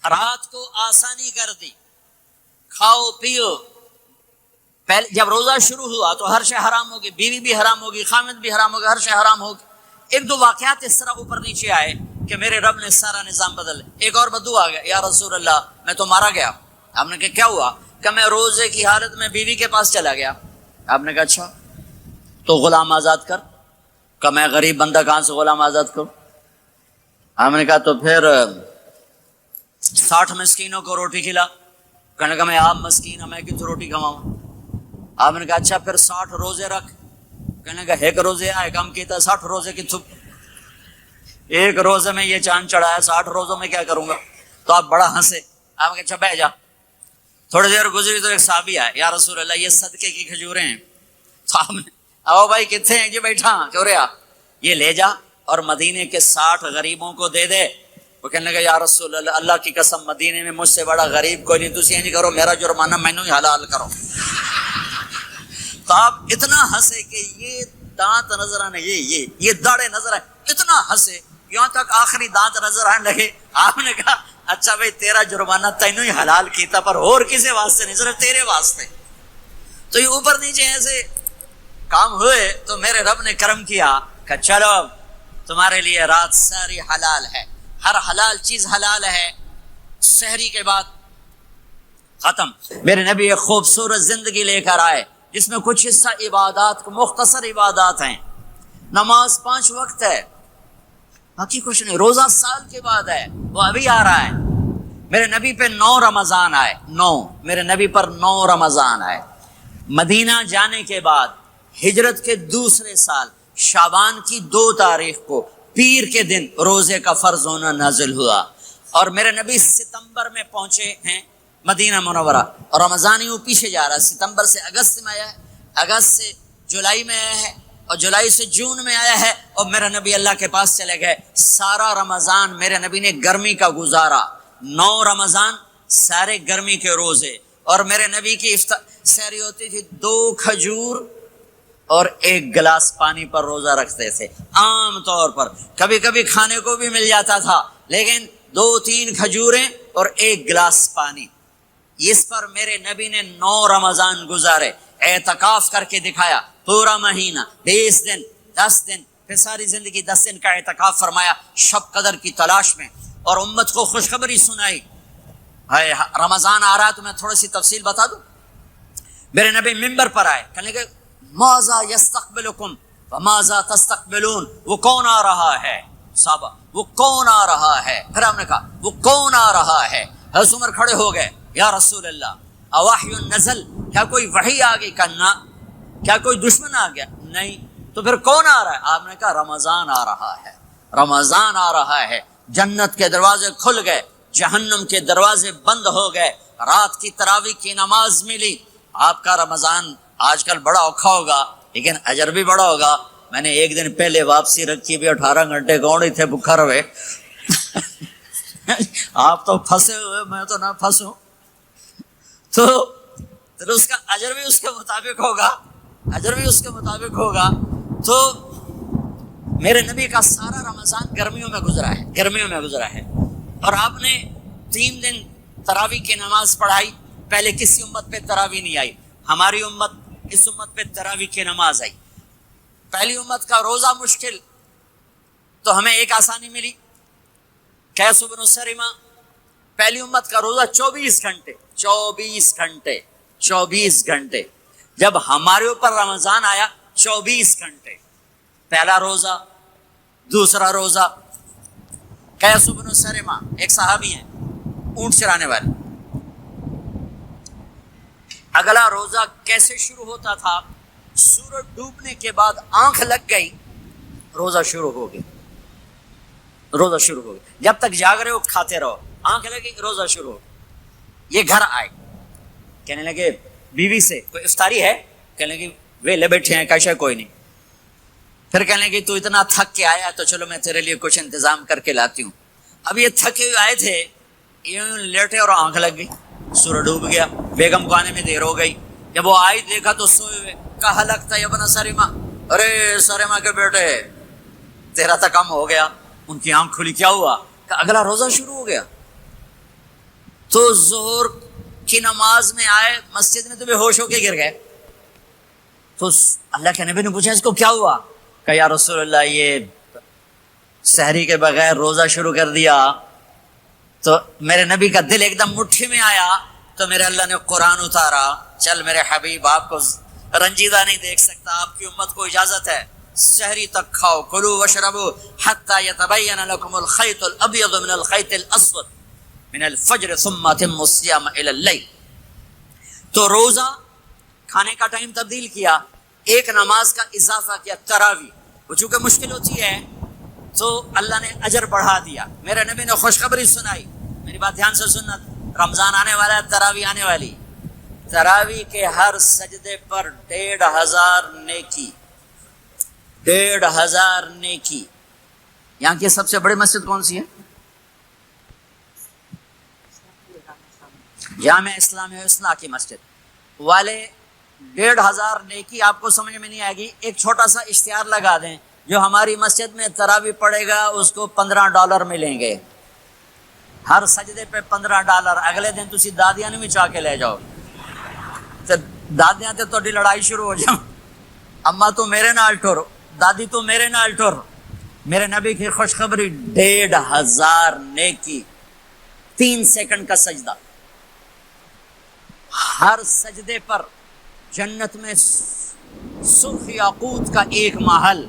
رات کو آسانی کر دی، کھاؤ پیو. پہلے جب روزہ شروع ہوا تو ہر شے حرام ہوگی، بیوی بھی حرام ہوگی، خامد بھی حرام ہوگی، ہر شے حرام ہوگی. ایک دو واقعات اس طرح اوپر نیچے آئے کہ میرے رب نے سارا نظام بدل. ایک اور بدو آ گیا، یا رسول اللہ میں تو مارا گیا. آپ نے کہا کیا ہوا؟ کہ میں روزے کی حالت میں بیوی کے پاس چلا گیا. آپ نے کہا اچھا تو غلام آزاد کر. کہ میں غریب بندہ کہاں سے غلام آزاد کروں؟ آپ نے کہا تو پھر 60 مسکینوں کو روٹی کھلا. کہنے کا میں آپ مسکین ہوں، میں کتوں روٹی کھواؤں؟ آپ نے کہا اچھا پھر 60 روزے رکھ. کہنے کا ایک روزے آئے کم کیتا، 60 روزے کتوں؟ ایک روزے میں یہ چاند چڑھایا، 60 روزوں میں کیا کروں گا؟ تو آپ بڑا ہنسے. آپ نے کہا اچھا بیٹھ جا. تھوڑی دیر گزری تو ایک صحابی آئے، یا رسول اللہ یہ صدقے کی کھجوریں ہیں. تو آپ نے او بھائی کتنے ہیں؟ جی بیٹھا چوریا، یہ لے جا اور مدینے کے 60 غریبوں کو دے دے. وہ کہنے لگا یا رسول اللہ اللہ کی قسم مدینے میں مجھ سے بڑا غریب کوئی نہیں، تسی نہیں کرو، میرا جرمانہ مینوں ہی حلال کرو. تو آپ اتنا ہنسے کہ یہ دانت نظر آنے، یہ داڑے نظر آئے، اتنا ہنسے یہاں تک آخری دانت نظر آنے لگے. آپ نے کہا اچھا بھائی تیرا جرمانہ تینوں ہی حلال کیتا، پر اور کسی واسطے نہیں، صرف تیرے واسطے. تو یہ اوپر نیچے ایسے کام ہوئے تو میرے رب نے کرم کیا کہ چلو تمہارے لیے رات ساری حلال ہے، ہر حلال چیز حلال ہے. سحری کے بعد ختم. میرے نبی ایک خوبصورت زندگی لے کر آئے جس میں کچھ حصہ عبادات، مختصر عبادات ہیں. نماز 5 وقت ہے، باقی کچھ نہیں. روزہ سال کے بعد ہے، وہ ابھی آ رہا ہے. میرے نبی پہ 9 رمضان آئے، 9 میرے نبی پر 9 رمضان آئے. مدینہ جانے کے بعد ہجرت کے دوسرے سال شعبان کی 2 تاریخ کو پیر کے دن روزے کا فرض ہونا نازل ہوا. اور میرے نبی ستمبر میں پہنچے ہیں مدینہ منورہ، اور رمضان یوں پیچھے جا رہا ہے. ستمبر سے اگست میں آیا ہے، اگست سے جولائی میں آیا ہے، اور جولائی سے جون میں آیا ہے. اور میرے نبی اللہ کے پاس چلے گئے. سارا رمضان میرے نبی نے گرمی کا گزارا. 9 رمضان سارے گرمی کے روزے. اور میرے نبی کی سحری ہوتی تھی 2 کھجور اور 1 گلاس پانی پر روزہ رکھتے تھے. عام طور پر کبھی کبھی کھانے کو بھی مل جاتا تھا، لیکن 2-3 کھجوریں اور 1 گلاس پانی. اس پر میرے نبی نے 9 رمضان گزارے. اعتکاف کر کے دکھایا، پورا مہینہ 20 دن 10 دن، پھر ساری زندگی 10 دن کا اعتکاف فرمایا شب قدر کی تلاش میں، اور امت کو خوشخبری سنائی. رمضان آ رہا ہے تو میں تھوڑی سی تفصیل بتا دوں. میرے نبی ممبر پر آئے، کہنے لگے ماذا یستقبلکم وماذا تستقبلون. وہ کون آ رہا ہے؟ صحابہ وہ کون آ رہا ہے؟ پھر ہم نے کہا وہ کون آ رہا ہے؟ حضرت عمر کھڑے ہو گئے، یا رسول اللہ اوحی نزل، کیا کوئی وحی آ گئی؟ کہنا کیا کوئی دشمن آ گیا؟ نہیں. تو پھر کون آ رہا ہے؟ آپ نے کہا رمضان آ رہا ہے، رمضان آ رہا ہے. جنت کے دروازے کھل گئے، جہنم کے دروازے بند ہو گئے. رات کی تراویح کی نماز ملی. آپ کا رمضان آج کل بڑا اوکھا ہوگا لیکن اجر بھی بڑا ہوگا. میں نے ایک دن پہلے واپسی رکھی بھی 18 گھنٹے کون ہی تھے بکھر ہوئے. آپ تو پھنسے ہوئے، میں تو نہ پھنسوں. تو اس کا اجر بھی اس کے مطابق ہوگا، اجر بھی اس کے مطابق ہوگا. تو میرے نبی کا سارا رمضان گرمیوں میں گزرا ہے، گرمیوں میں گزرا ہے. اور آپ نے 3 دن تراویح کی نماز پڑھائی. پہلے کسی امت پہ تراویح نہیں آئی، ہماری امت اس امت پہ تراویح کی نماز آئی. پہلی امت کا روزہ مشکل، تو ہمیں ایک آسانی ملی، قیس بن سریمہ. پہلی امت کا روزہ 24 گھنٹے 24 گھنٹے 24 گھنٹے. جب ہمارے اوپر رمضان آیا 24 گھنٹے. پہلا روزہ، دوسرا روزہ. قیس بن سریمہ ایک صحابی ہیں، اونٹ چرانے والے. اگلا روزہ کیسے شروع ہوتا تھا؟ سورج ڈوبنے کے بعد آنکھ لگ گئی، روزہ شروع ہو گیا. روزہ شروع ہو گیا، جب تک جاگ رہے ہو کھاتے رہو. آنکھ لگی روزہ شروع ہو. یہ گھر آئے، کہنے لگے بیوی سے کوئی افطاری ہے؟ کہنے لگے ویلے بیٹھے ہیں، کیسا کوئی نہیں. پھر کہنے لگے تو اتنا تھک کے آیا تو چلو میں تیرے لیے کچھ انتظام کر کے لاتی ہوں. اب یہ تھکے ہوئے آئے تھے، یوں لیٹے اور آنکھ لگ گئی، سورج ڈوب گیا. بیگم کو آنے میں دیر ہو گئی. جب وہ آئی دیکھا تو سوئے ہوئے. کہا لگتا ہے ابن سریمہ، ارے سریمہ کے بیٹے تیرا تو کم ہو گیا. ان کی آنکھ کھلی، کیا ہوا؟ کہ اگلا روزہ شروع ہو گیا. تو ظہر کی نماز میں آئے مسجد میں تو بے ہوش ہو کے گر گئے. تو اللہ کے نبی نے پوچھا اس کو کیا ہوا؟ کہ یا رسول اللہ یہ سحری کے بغیر روزہ شروع کر دیا. تو میرے نبی کا دل ایک دم مٹھی میں آیا. تو میرے اللہ نے قرآن اتارا. چل میرے حبیب آپ کو رنجیدہ نہیں دیکھ سکتا, آپ کی امت کو اجازت ہے سحری تک کھاؤ, کلوا واشربوا حتی یتبین لکم الخیط الابیض من الخیط الاسود من الفجر ثم اتموا الصیام الی اللیل. تو روزہ کھانے کا ٹائم تبدیل کیا, ایک نماز کا اضافہ کیا تراویح. وہ چونکہ مشکل ہوتی ہے تو اللہ نے اجر بڑھا دیا. میرے نبی نے خوشخبری سنائی, میری بات دھیان سے سننا, رمضان آنے والا ہے, تراویح آنے والی. تراویح کے ہر سجدے پر 1500 نیکی, 1500 نیکی. یہاں کی سب سے بڑی مسجد کون سی ہے؟ جامع اسلامی حسنہ کی مسجد والے. 1500 نیکی آپ کو سمجھ میں نہیں آئے گی. ایک چھوٹا سا اشتہار لگا دیں, جو ہماری مسجد میں تراویح پڑے گا اس کو $15 ملیں گے, ہر سجدے پہ $15. اگلے دن تسی دادیاں نہیں چاہ کے لے جاؤ, دادیاں تے تھوڑی لڑائی شروع ہو جاؤ, اما تو میرے نال ٹر, دادی تو میرے نال ٹر. میرے نبی کی خوشخبری 1500 نیکی, 3 سیکنڈ کا سجدہ. ہر سجدے پر جنت میں سرخ یاقوت کا ایک محل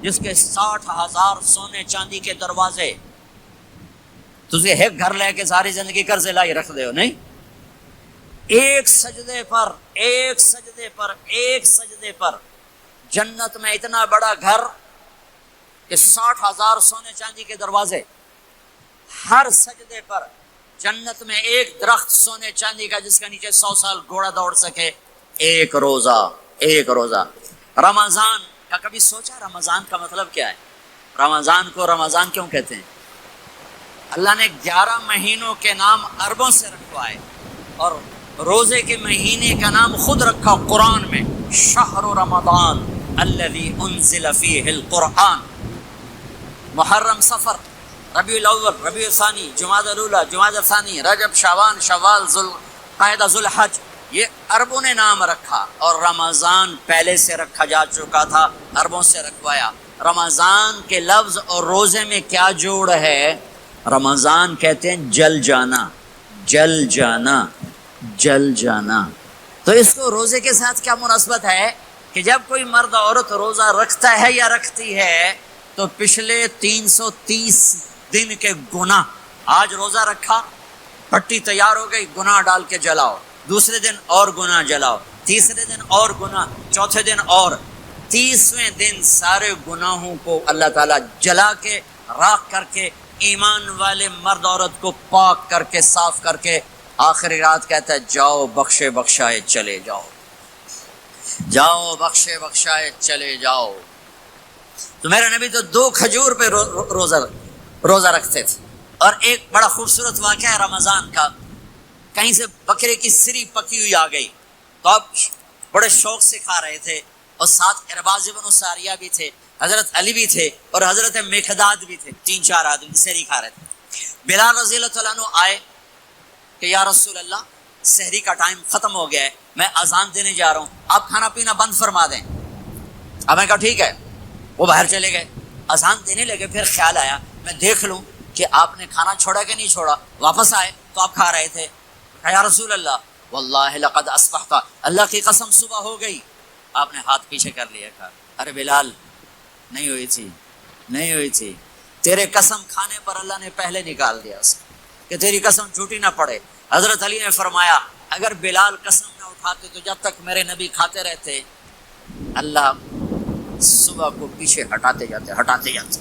جس کے 60,000 سونے چاندی کے دروازے. تجھے ایک گھر لے کے ساری زندگی قرضے لائی رکھ دے ہو نہیں. ایک سجدے پر, ایک سجدے پر, ایک سجدے پر جنت میں اتنا بڑا گھر کہ 60,000 سونے چاندی کے دروازے. ہر سجدے پر جنت میں ایک درخت سونے چاندی کا جس کے نیچے 100 سال گھوڑا دوڑ سکے. ایک روزہ, ایک روزہ. رمضان کا کبھی سوچا رمضان کا مطلب کیا ہے؟ رمضان کو رمضان کیوں کہتے ہیں؟ اللہ نے 11 مہینوں کے نام عربوں سے رکھوائے اور روزے کے مہینے کا نام خود رکھا قرآن میں, شہر رمضان الذی انزل فیہ القرآن. محرم, صفر, ربیع الاول, ربیع الثانی, جمادی الاولی, جمادی الثانی, رجب, شعبان, شوال, ذوالقعدہ, ذوالحج, یہ عربوں نے نام رکھا. اور رمضان پہلے سے رکھا جا چکا تھا, عربوں سے رکھوایا. رمضان کے لفظ اور روزے میں کیا جوڑ ہے؟ رمضان کہتے ہیں جل جانا, جل جانا, جل جانا. تو اس کو روزے کے ساتھ کیا مناسبت ہے کہ جب کوئی مرد عورت روزہ رکھتا ہے یا رکھتی ہے تو پچھلے 330 دن کے گناہ, آج روزہ رکھا, پٹی تیار ہو گئی, گناہ ڈال کے جلاؤ, دوسرے دن اور گناہ جلاؤ, تیسرے دن اور گناہ, چوتھے دن اور, 30ویں دن سارے گناہوں کو اللہ تعالیٰ جلا کے راکھ کر کے ایمان والے مرد عورت کو پاک کر کے صاف کر کے آخری رات کہتا ہے جاؤ بخشے بخشائے چلے جاؤ, جاؤ بخشے بخشائے چلے جاؤ. تو میرے نبی تو 2 کھجور پہ روزہ رکھتے تھے. اور ایک بڑا خوبصورت واقعہ ہے رمضان کا, کہیں سے بکرے کی سری پکی ہوئی آ گئی تو آپ بڑے شوق سے کھا رہے تھے, اور ساتھ ارباز بن ساریہ بھی تھے, حضرت علی بھی تھے اور حضرت مقداد بھی تھے, 3-4 آدمی سحری کھا رہے تھے. بلال رضی اللہ تعالیٰ عنہ آئے کہ یا رسول اللہ سحری کا ٹائم ختم ہو گیا ہے, میں اذان دینے جا رہا ہوں, آپ کھانا پینا بند فرما دیں. اب میں کہا ٹھیک ہے. وہ باہر چلے گئے, اذان دینے لگے. پھر خیال آیا میں دیکھ لوں کہ آپ نے کھانا چھوڑا کہ نہیں چھوڑا. واپس آئے تو آپ کھا رہے تھے. یا رسول اللہ واللہ لقد اصبحت, اللہ کی قسم صبح ہو گئی. آپ نے ہاتھ پیچھے کر لیا, کہا ارے بلال نہیں ہوئی تھی, نہیں ہوئی تھی, تیرے قسم کھانے پر اللہ نے پہلے نکال دیا اس کہ تیری قسم جھوٹی نہ پڑے. حضرت علی نے فرمایا اگر بلال قسم نہ اٹھاتے تو جب تک میرے نبی کھاتے رہتے اللہ صبح کو پیچھے ہٹاتے جاتے.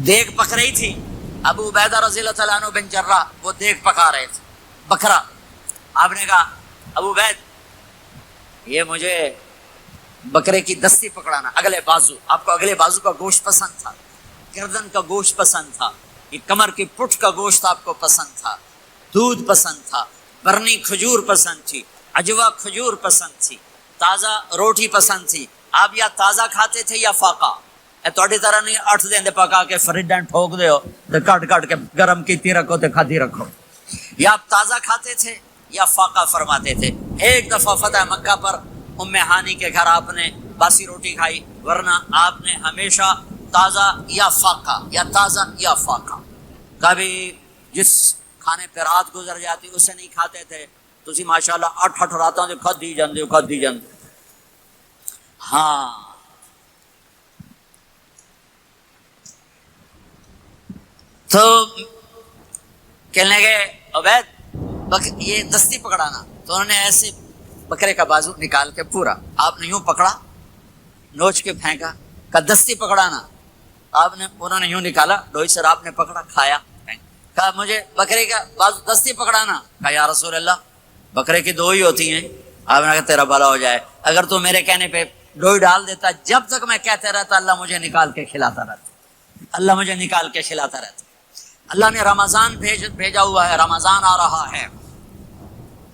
دیگ پک رہی تھی, ابو عبیدہ رضی اللہ تعالیٰ عنہ بن جراح وہ دیگ پکا رہے تھے, بکرا. آپ نے کہا ابو عبید یہ مجھے بکرے کی دستی پکڑانا, اگلے بازو. آپ کو اگلے بازو کا گوشت پسند تھا, گردن کا گوشت پسند تھا, یہ کمر کی پٹھ کا گوشت آپ کو پسند تھا, دودھ پسند تھا, برنی کھجور پسند تھی, عجوا کھجور پسند تھی, تازہ روٹی پسند تھی. آپ یا تازہ کھاتے تھے یا فاقہ. تھوڑی طرح نہیں 8 دن پکا کے فریڈ ٹھوک دے ہو تو کٹ کے گرم کیتی رکھو تو کھاتی رکھو. یا آپ تازہ کھاتے تھے یا فاقہ فرماتے تھے. ایک دفعہ فتح مکہ پر ام ہانی کے گھر آپ نے باسی روٹی کھائی، ورنہ آپ نے ہمیشہ تازہ یا فاقہ یا تازہ یا فاقہ. کبھی جس کھانے پہ رات گزر جاتی اسے نہیں کھاتے تھے. تسی ماشاءاللہ 8 راتاں دے کھدی جاندے. ہاں تو کہنے لگے عبید یہ دستی پکڑانا. تو انہوں نے ایسے بکرے کا بازو نکال کے پورا آپ نے یوں پکڑا، نوچ کے پھینکا. کہا دستی پکڑانا. انہوں نے یوں نکالا ڈوئی سر، آپ نے پکڑا کھایا. کہا مجھے بکرے کا بازو دستی پکڑانا. کہا یا رسول اللہ بکرے کی 2 ہی ہوتی ہیں. آپ نے کہا تیرا بھلا ہو جائے، اگر تو میرے کہنے پہ ڈوئی ڈال دیتا، جب تک میں کہتے رہتا اللہ مجھے نکال کے کھلاتا رہتا. اللہ نے رمضان بھیجا ہوا ہے، رمضان آ رہا ہے.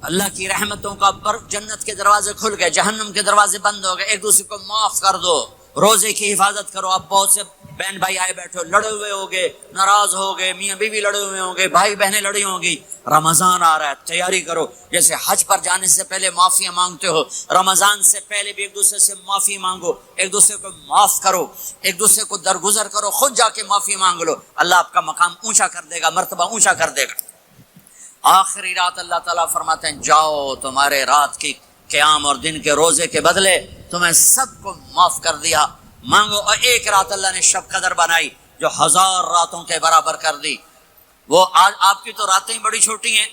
اللہ کی رحمتوں کا جنت کے دروازے کھل گئے، جہنم کے دروازے بند ہو گئے. ایک دوسرے کو معاف کر دو، روزے کی حفاظت کرو. اب بہت سے بہن بھائی آئے بیٹھے ہو، لڑے ہوئے ہوگے، ناراض ہوگے، میاں بیوی لڑے ہوئے ہوں گے، بھائی بہنیں لڑی ہوں گی. رمضان آ رہا ہے، تیاری کرو. جیسے حج پر جانے سے پہلے معافیاں مانگتے ہو، رمضان سے پہلے بھی ایک دوسرے سے معافی مانگو، ایک دوسرے کو معاف کرو، ایک دوسرے کو درگزر کرو. خود جا کے معافی مانگ لو، اللہ آپ کا مقام اونچا کر دے گا، مرتبہ اونچا کر دے گا. آخری رات اللہ تعالیٰ فرماتے ہیں جاؤ، تمہارے رات کی قیام اور دن کے روزے کے بدلے تمہیں سب کو معاف کر دیا. مانگو. اور ایک رات اللہ نے شب قدر بنائی جو 1000 راتوں کے برابر کر دی. وہ آج آپ کی تو راتیں بڑی چھوٹی ہیں،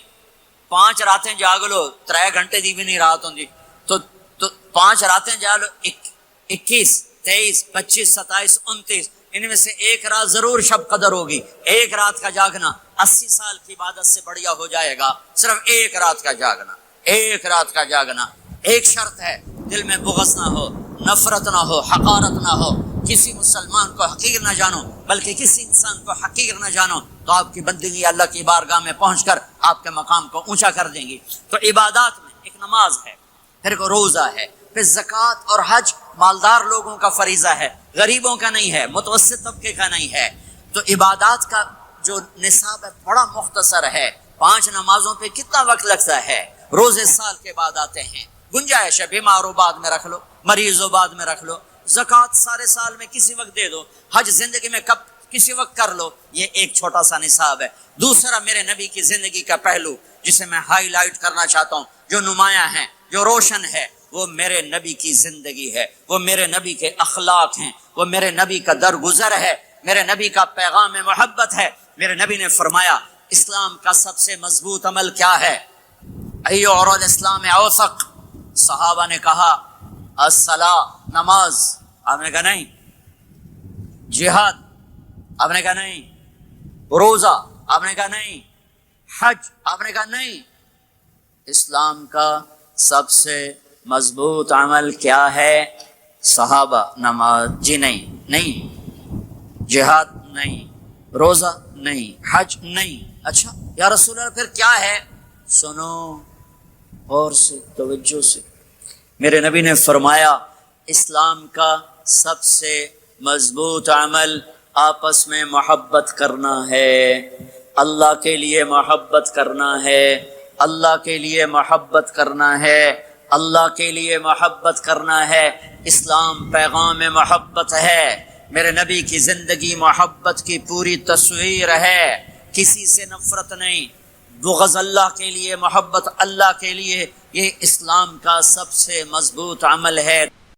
5 راتیں جاگ لو، 3 گھنٹے دی بھی نہیں رات ہوں. تو 5 راتیں جاگ لو، 21 23 25 27 29، ان میں سے ایک رات ضرور شب قدر ہوگی. ایک رات کا جاگنا 80 سال کی عبادت سے بڑھیا ہو جائے گا. صرف ایک رات کا جاگنا، ایک رات کا جاگنا. ایک شرط ہے، دل میں بغض نہ ہو، نفرت نہ ہو، حقارت نہ ہو. کسی مسلمان کو حقیر نہ جانو، بلکہ کسی انسان کو حقیر نہ جانو، تو آپ کی بندگی اللہ کی بارگاہ میں پہنچ کر آپ کے مقام کو اونچا کر دیں گی. تو عبادات میں ایک نماز ہے، پھر ایک روزہ ہے، پھر زکوٰۃ اور حج مالدار لوگوں کا فریضہ ہے، غریبوں کا نہیں ہے، متوسط طبقے کا نہیں ہے. تو عبادات کا جو نصاب ہے بڑا مختصر ہے. 5 نمازوں پہ کتنا وقت لگتا ہے؟ روزے سال کے بعد آتے ہیں، گنجائش ہے، بیمار ہو بعد میں رکھ لو، مریض ہو بعد میں رکھ لو. زکوٰۃ سارے سال میں کسی وقت دے دو، حج زندگی میں کب کسی وقت کر لو. یہ ایک چھوٹا سا نصاب ہے. دوسرا میرے نبی کی زندگی کا پہلو جسے میں ہائی لائٹ کرنا چاہتا ہوں، جو نمایاں ہے، جو روشن ہے، وہ میرے نبی کی زندگی ہے، وہ میرے نبی کے اخلاق ہیں، وہ میرے نبی کا درگزر ہے، میرے نبی کا پیغام محبت ہے. میرے نبی نے فرمایا اسلام کا سب سے مضبوط عمل کیا ہے؟ ایو اور الاسلام اوثق. صحابہ نے کہا الصلاۃ، نماز. آپ نے کہا نہیں. جہاد؟ آپ نے کہا نہیں. روزہ؟ آپ نے کہا نہیں. حج؟ آپ نے کہا نہیں. اسلام کا سب سے مضبوط عمل کیا ہے؟ صحابہ نماز. جی نہیں. جہاد نہیں. روزہ نہیں. حج نہیں. اچھا یا رسول اللہ پھر کیا ہے؟ سنو اور سے توجہ سے. میرے نبی نے فرمایا اسلام کا سب سے مضبوط عمل آپس میں محبت کرنا ہے. اللہ کے لیے محبت کرنا ہے، اللہ کے لیے محبت کرنا ہے، اللہ کے لیے محبت کرنا ہے. اسلام پیغام محبت ہے. میرے نبی کی زندگی محبت کی پوری تصویر ہے. کسی سے نفرت نہیں، بغض اللہ کے لیے، محبت اللہ کے لیے. یہ اسلام کا سب سے مضبوط عمل ہے.